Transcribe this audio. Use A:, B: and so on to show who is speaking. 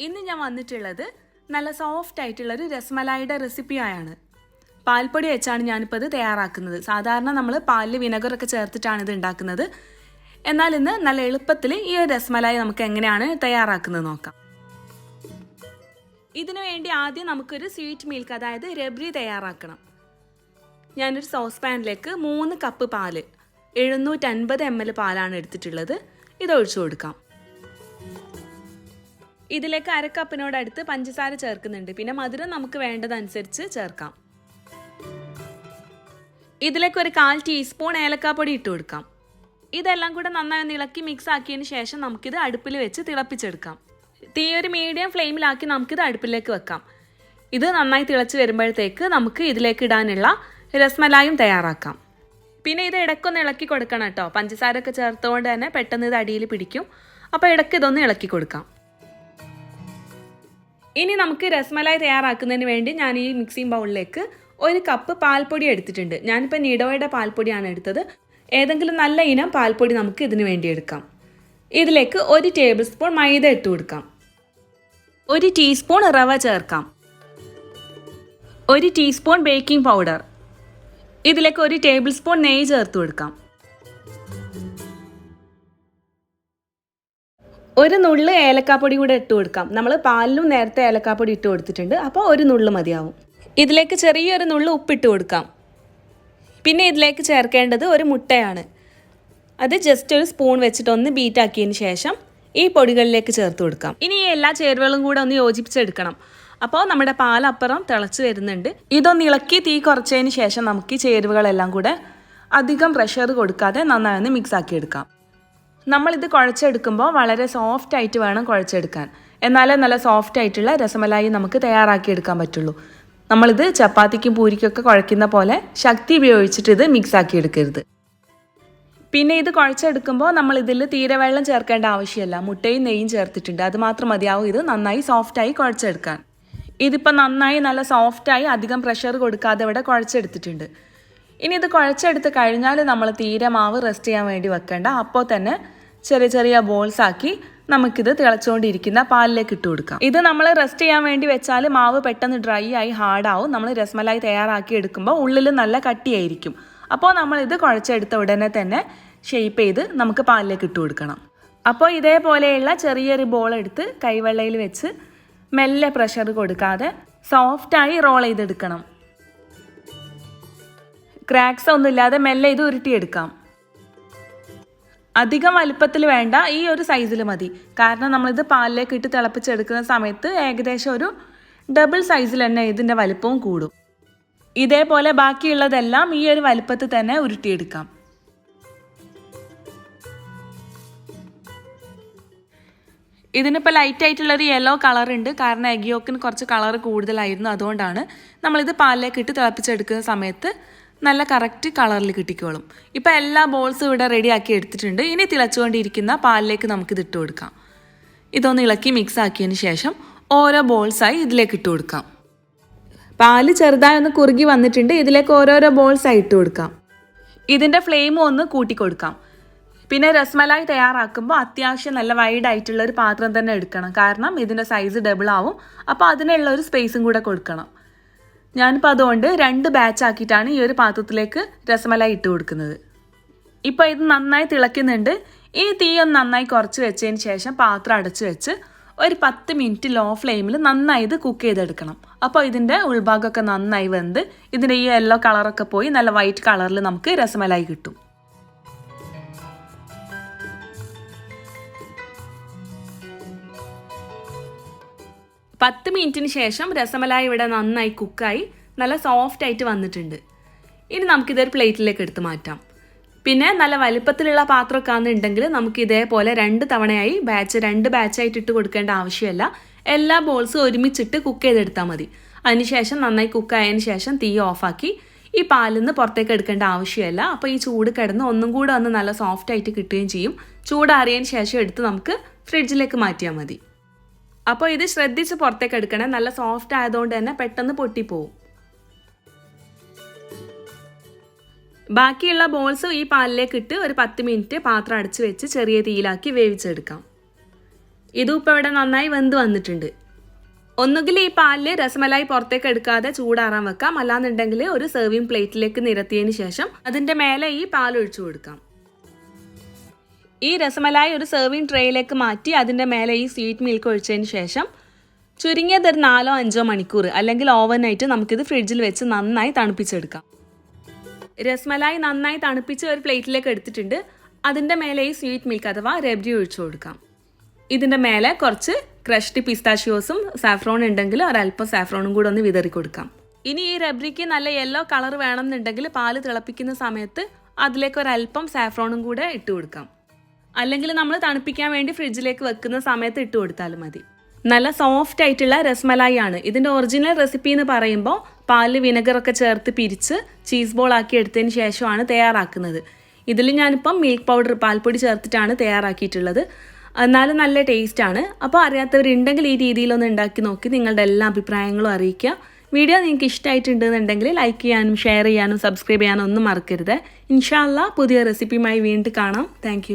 A: ഇന്ന് ഞാൻ വന്നിട്ടുള്ളത് നല്ല സോഫ്റ്റ് ആയിട്ടുള്ളൊരു രസ്മലായിയുടെ റെസിപ്പിയായാണ്. പാൽപ്പൊടി വെച്ചാണ് ഞാനിപ്പോൾ ഇത് തയ്യാറാക്കുന്നത്. സാധാരണ നമ്മൾ പാലിൽ വിനെഗറൊക്കെ ചേർത്തിട്ടാണ് ഇത് ഉണ്ടാക്കുന്നത്. എന്നാൽ ഇന്ന് നല്ല എളുപ്പത്തിൽ ഈ ഒരു രസ്മലായി നമുക്ക് എങ്ങനെയാണ് തയ്യാറാക്കുന്നത് നോക്കാം. ഇതിനു വേണ്ടി ആദ്യം നമുക്കൊരു സ്വീറ്റ് മിൽക്ക്, അതായത് രബ്രി തയ്യാറാക്കണം. ഞാനൊരു സോസ് പാനിലേക്ക് 3 കപ്പ് പാല്, 750 ml പാലാണ് എടുത്തിട്ടുള്ളത്. ഇത് ഒഴിച്ചു കൊടുക്കാം. ഇതിലേക്ക് 1/2 കപ്പിനോടടുത്ത് പഞ്ചസാര ചേർക്കുന്നുണ്ട്. പിന്നെ മധുരം നമുക്ക് വേണ്ടതനുസരിച്ച് ചേർക്കാം. ഇതിലേക്ക് ഒരു 1/4 ടീസ്പൂൺ ഏലക്കാപ്പൊടി ഇട്ട് കൊടുക്കാം. ഇതെല്ലാം കൂടെ നന്നായി ഒന്ന് ഇളക്കി മിക്സ് ആക്കിയതിന് ശേഷം നമുക്കിത് അടുപ്പിൽ വെച്ച് തിളപ്പിച്ചെടുക്കാം. തീ ഒരു മീഡിയം ഫ്ലെയിമിലാക്കി നമുക്കിത് അടുപ്പിലേക്ക് വെക്കാം. ഇത് നന്നായി തിളച്ച് വരുമ്പോഴത്തേക്ക് നമുക്ക് ഇതിലേക്ക് ഇടാനുള്ള രസ്മലായും തയ്യാറാക്കാം. പിന്നെ ഇത് ഇടയ്ക്കൊന്ന് ഇളക്കി കൊടുക്കണം കേട്ടോ. പഞ്ചസാരയൊക്കെ ചേർത്തുകൊണ്ട് തന്നെ പെട്ടെന്ന് ഇത് അടിയിൽ പിടിക്കും. അപ്പോൾ ഇടയ്ക്ക് ഇതൊന്ന് ഇളക്കി കൊടുക്കാം. ഇനി നമുക്ക് രസ്മലായി തയ്യാറാക്കുന്നതിന് വേണ്ടി ഞാൻ ഈ മിക്സിംഗ് ബൗളിലേക്ക് 1 കപ്പ് പാൽപ്പൊടി എടുത്തിട്ടുണ്ട്. ഞാനിപ്പോൾ നിഡോയുടെ പാൽപ്പൊടിയാണ് എടുത്തത്. ഏതെങ്കിലും നല്ല ഇനം പാൽപ്പൊടി നമുക്ക് ഇതിനു വേണ്ടി എടുക്കാം. ഇതിലേക്ക് 1 ടേബിൾ സ്പൂൺ മൈദ ഇട്ട് കൊടുക്കാം. 1 ടീസ്പൂൺ റവ ചേർക്കാം. 1 ടീസ്പൂൺ ബേക്കിംഗ് പൗഡർ. ഇതിലേക്ക് 1 ടേബിൾ സ്പൂൺ നെയ്യ് ചേർത്ത് കൊടുക്കാം. 1 നുള്ള് ഏലക്കാപ്പൊടി കൂടെ ഇട്ട് കൊടുക്കാം. നമ്മൾ പാലിലും നേരത്തെ ഏലക്കാപ്പൊടി ഇട്ട് കൊടുത്തിട്ടുണ്ട്. അപ്പോൾ 1 നുള്ള് മതിയാവും. ഇതിലേക്ക് ചെറിയൊരു നുള്ള് ഉപ്പിട്ട് കൊടുക്കാം. പിന്നെ ഇതിലേക്ക് ചേർക്കേണ്ടത് 1 മുട്ടയാണ്. അത് ജസ്റ്റ് ഒരു സ്പൂൺ വെച്ചിട്ട് ഒന്ന് ബീറ്റ് ആക്കിയതിന് ശേഷം ഈ പൊടികളിലേക്ക് ചേർത്ത് കൊടുക്കാം. ഇനി ഈ എല്ലാ ചേരുവകളും കൂടെ ഒന്ന് യോജിപ്പിച്ചെടുക്കണം. അപ്പോൾ നമ്മുടെ പാലപ്പുറം തിളച്ച് വരുന്നുണ്ട്. ഇതൊന്ന് ഇളക്കി തീ കുറച്ചതിന് ശേഷം നമുക്ക് ഈ ചേരുവകളെല്ലാം കൂടെ അധികം പ്രഷർ കൊടുക്കാതെ നന്നായി ഒന്ന് മിക്സ് ആക്കി എടുക്കാം. നമ്മളിത് കുഴച്ചെടുക്കുമ്പോൾ വളരെ സോഫ്റ്റ് ആയിട്ട് വേണം കുഴച്ചെടുക്കാൻ. എന്നാലേ നല്ല സോഫ്റ്റ് ആയിട്ടുള്ള രസമലായി നമുക്ക് തയ്യാറാക്കിയെടുക്കാൻ പറ്റുള്ളൂ. നമ്മളിത് ചപ്പാത്തിക്കും പൂരിക്കൊക്കെ കുഴയ്ക്കുന്ന പോലെ ശക്തി ഉപയോഗിച്ചിട്ട് ഇത് മിക്സ് ആക്കി എടുക്കരുത്. പിന്നെ ഇത് കുഴച്ചെടുക്കുമ്പോൾ നമ്മൾ ഇതിൽ തീരെ വെള്ളം ചേർക്കേണ്ട ആവശ്യമില്ല. മുട്ടയും നെയ്യും ചേർത്തിട്ടുണ്ട്. അത് മാത്രം മതിയാവും ഇത് നന്നായി സോഫ്റ്റായി കുഴച്ചെടുക്കാൻ. ഇതിപ്പോൾ നന്നായി നല്ല സോഫ്റ്റായി അധികം പ്രഷർ കൊടുക്കാതെ ഇവിടെ കുഴച്ചെടുത്തിട്ടുണ്ട്. ഇനി ഇത് കുഴച്ചെടുത്ത് കഴിഞ്ഞാൽ നമ്മൾ തീരെ മാവ് റെസ്റ്റ് ചെയ്യാൻ വേണ്ടി വെക്കേണ്ട. അപ്പോൾ തന്നെ ചെറിയ ചെറിയ ബോൾസ് ആക്കി നമുക്കിത് തിളച്ചുകൊണ്ടിരിക്കുന്ന പാലിലേക്ക് ഇട്ട് കൊടുക്കാം. ഇത് നമ്മൾ റെസ്റ്റ് ചെയ്യാൻ വേണ്ടി വെച്ചാൽ മാവ് പെട്ടെന്ന് ഡ്രൈ ആയി ഹാർഡാവും. നമ്മൾ രസ്മലായി തയ്യാറാക്കി എടുക്കുമ്പോൾ ഉള്ളിൽ നല്ല കട്ടിയായിരിക്കും. അപ്പോൾ നമ്മളിത് കുഴച്ചെടുത്ത ഉടനെ തന്നെ ഷേപ്പ് ചെയ്ത് നമുക്ക് പാലിലേക്ക് ഇട്ട് കൊടുക്കണം. അപ്പോൾ ഇതേപോലെയുള്ള ചെറിയൊരു ബോൾ എടുത്ത് കൈവെള്ളയിൽ വെച്ച് മെല്ലെ പ്രഷർ കൊടുക്കാതെ സോഫ്റ്റായി റോൾ ചെയ്തെടുക്കണം. ക്രാക്സ് ഒന്നുമില്ലാതെ മെല്ലെ ഇത് ഉരുട്ടിയെടുക്കാം. അധികം വലുപ്പത്തിൽ വേണ്ട, ഈ ഒരു സൈസിൽ മതി. കാരണം നമ്മളിത് പാലിലേക്ക് ഇട്ട് തിളപ്പിച്ചെടുക്കുന്ന സമയത്ത് ഏകദേശം ഒരു ഡബിൾ സൈസിൽ തന്നെ ഇതിൻ്റെ വലിപ്പവും കൂടും. ഇതേപോലെ ബാക്കിയുള്ളതെല്ലാം ഈ ഒരു വലിപ്പത്തിൽ തന്നെ ഉരുട്ടിയെടുക്കാം. ഇതിനിപ്പോൾ ലൈറ്റ് ആയിട്ടുള്ളൊരു യെല്ലോ കളർ ഉണ്ട്. കാരണം എഗ് യോക്കിന് കുറച്ച് കളർ കൂടുതലായിരുന്നു. അതുകൊണ്ടാണ് നമ്മളിത് പാലിലേക്ക് ഇട്ട് തിളപ്പിച്ചെടുക്കുന്ന സമയത്ത് നല്ല കറക്റ്റ് കളറിൽ കിട്ടിക്കോളും. ഇപ്പോൾ എല്ലാ ബോൾസും ഇവിടെ റെഡിയാക്കി എടുത്തിട്ടുണ്ട്. ഇനി തിളച്ചുകൊണ്ടിരിക്കുന്ന പാലിലേക്ക് നമുക്കിത് ഇട്ട് കൊടുക്കാം. ഇതൊന്ന് ഇളക്കി മിക്സ് ആക്കിയതിന് ശേഷം ഓരോ ബോൾസായി ഇതിലേക്ക് ഇട്ട് കൊടുക്കാം. പാല് ചെറുതായി ഒന്ന് കുറുകി വന്നിട്ടുണ്ട്. ഇതിലേക്ക് ഓരോരോ ബോൾസായി ഇട്ട് കൊടുക്കാം. ഇതിൻ്റെ ഫ്ലെയിമും ഒന്ന് കൂട്ടിക്കൊടുക്കാം. പിന്നെ രസ്മലായി തയ്യാറാക്കുമ്പോൾ അത്യാവശ്യം നല്ല വൈഡ് ആയിട്ടുള്ള ഒരു പാത്രം തന്നെ എടുക്കണം. കാരണം ഇതിൻ്റെ സൈസ് ഡബിൾ ആവും. അപ്പോൾ അതിനുള്ള ഒരു സ്പേസും കൂടെ കൊടുക്കണം. ഞാനിപ്പോൾ അതുകൊണ്ട് 2 ബാച്ച് ആക്കിയിട്ടാണ് ഈ ഒരു പാത്രത്തിലേക്ക് രസമലായി ഇട്ട് കൊടുക്കുന്നത്. ഇപ്പോൾ ഇത് നന്നായി തിളയ്ക്കുന്നുണ്ട്. ഈ തീ ഒന്ന് നന്നായി കുറച്ച് വെച്ചതിന് ശേഷം പാത്രം അടച്ച് വെച്ച് ഒരു 10 മിനിറ്റ് ലോ ഫ്ലെയിമിൽ നന്നായി ഇത് കുക്ക് ചെയ്തെടുക്കണം. അപ്പോൾ ഇതിൻ്റെ ഉൾഭാഗമൊക്കെ നന്നായി വെന്ത് ഇതിൻ്റെ ഈ യെല്ലോ കളറൊക്കെ പോയി നല്ല വൈറ്റ് കളറിൽ നമുക്ക് രസമലായി കിട്ടും. പത്ത് മിനിറ്റിന് ശേഷം രസമലായി ഇവിടെ നന്നായി കുക്കായി നല്ല സോഫ്റ്റ് ആയിട്ട് വന്നിട്ടുണ്ട്. ഇനി നമുക്കിതൊരു പ്ലേറ്റിലേക്ക് എടുത്ത് മാറ്റാം. പിന്നെ നല്ല വലിപ്പത്തിലുള്ള പാത്രമൊക്കെ ആണെന്നുണ്ടെങ്കിൽ നമുക്ക് ഇതേപോലെ 2 തവണയായി രണ്ട് ബാച്ചായിട്ട് ഇട്ട് കൊടുക്കേണ്ട ആവശ്യമില്ല. എല്ലാ ബോൾസും ഒരുമിച്ചിട്ട് കുക്ക് ചെയ്തെടുത്താൽ മതി. അതിനുശേഷം നന്നായി കുക്കായതിന് ശേഷം തീ ഓഫാക്കി ഈ പാലിൽ നിന്ന് പുറത്തേക്ക് എടുക്കേണ്ട ആവശ്യമില്ല. അപ്പോൾ ഈ ചൂട് കിടന്ന് ഒന്നും കൂടെ ഒന്ന് നല്ല സോഫ്റ്റ് ആയിട്ട് കിട്ടുകയും ചെയ്യും. ചൂടാറിയതിന് ശേഷം എടുത്ത് നമുക്ക് ഫ്രിഡ്ജിലേക്ക് മാറ്റിയാൽ മതി. അപ്പോൾ ഇത് ശ്രദ്ധിച്ച് പുറത്തേക്ക് എടുക്കണേ. നല്ല സോഫ്റ്റ് ആയതുകൊണ്ട് തന്നെ പെട്ടെന്ന് പൊട്ടിപ്പോവും. ബാക്കിയുള്ള ബോൾസ് ഈ പാലിലേക്ക് ഇട്ട് ഒരു 10 മിനിറ്റ് പാത്രം അടച്ച് വെച്ച് ചെറിയ തീയിലാക്കി വേവിച്ചെടുക്കാം. ഇതും ഇപ്പോൾ ഇവിടെ നന്നായി വെന്ത് വന്നിട്ടുണ്ട്. ഒന്നുകിൽ ഈ പാലിൽ രസമലായി പുറത്തേക്ക് എടുക്കാതെ ചൂടാറാൻ വെക്കാം, അല്ലാന്നുണ്ടെങ്കിൽ ഒരു സെർവിങ് പ്ലേറ്റിലേക്ക് നിരത്തിയതിന് ശേഷം അതിൻ്റെ മേലെ ഈ പാൽ ഒഴിച്ചു കൊടുക്കാം. ഈ രസമലായി ഒരു സെർവിങ് ട്രേയിലേക്ക് മാറ്റി അതിൻ്റെ മേലെ ഈ സ്വീറ്റ് മിൽക്ക് ഒഴിച്ചതിന് ശേഷം ചുരുങ്ങിയത് ഒരു 4-5 മണിക്കൂർ അല്ലെങ്കിൽ ഓവർനൈറ്റ് നമുക്കിത് ഫ്രിഡ്ജിൽ വെച്ച് നന്നായി തണുപ്പിച്ചെടുക്കാം. രസമലായി നന്നായി തണുപ്പിച്ച് ഒരു പ്ലേറ്റിലേക്ക് എടുത്തിട്ടുണ്ട്. അതിൻ്റെ മേലെ ഈ സ്വീറ്റ് മിൽക്ക് അഥവാ റബ്രി ഒഴിച്ചു കൊടുക്കാം. ഇതിൻ്റെ മേലെ കുറച്ച് ക്രഷ്ഡ് പിസ്താഷ്യോസും സാഫ്രോൺ ഉണ്ടെങ്കിൽ ഒരല്പം സാഫ്രോണും കൂടെ ഒന്ന് വിതറി കൊടുക്കാം. ഇനി ഈ റബ്രിക്ക് നല്ല യെല്ലോ കളർ വേണമെന്നുണ്ടെങ്കിൽ പാല് തിളപ്പിക്കുന്ന സമയത്ത് അതിലേക്ക് ഒരല്പം സാഫ്രോണും കൂടെ ഇട്ട് കൊടുക്കാം. അല്ലെങ്കിൽ നമ്മൾ തണുപ്പിക്കാൻ വേണ്ടി ഫ്രിഡ്ജിലേക്ക് വെക്കുന്ന സമയത്ത് ഇട്ട് കൊടുത്താലും മതി. നല്ല സോഫ്റ്റ് ആയിട്ടുള്ള രസ്മലായി ആണ്. ഇതിൻ്റെ ഒറിജിനൽ റെസിപ്പി എന്ന് പറയുമ്പോൾ പാലിൽ വിനെഗറൊക്കെ ചേർത്ത് പിരിച്ച് ചീസ് ബോൾ ആക്കി എടുത്തതിന് ശേഷമാണ് തയ്യാറാക്കുന്നത്. ഇതിൽ ഞാനിപ്പം മിൽക്ക് പൗഡർ പാൽപ്പൊടി ചേർത്തിട്ടാണ് തയ്യാറാക്കിയിട്ടുള്ളത്. എന്നാലും നല്ല ടേസ്റ്റാണ്. അപ്പോൾ അറിയാത്തവരുണ്ടെങ്കിൽ ഈ രീതിയിലൊന്ന് ഉണ്ടാക്കി നോക്കി നിങ്ങളുടെ എല്ലാ അഭിപ്രായങ്ങളും അറിയിക്കുക. വീഡിയോ നിങ്ങൾക്ക് ഇഷ്ടമായിട്ടുണ്ടെന്നുണ്ടെങ്കിൽ ലൈക്ക് ചെയ്യാനും ഷെയർ ചെയ്യാനും സബ്സ്ക്രൈബ് ചെയ്യാനും ഒന്നും മറക്കരുത്. ഇൻഷാ അല്ലാഹ് പുതിയ റെസിപ്പിയുമായി വീണ്ടും കാണാം. താങ്ക്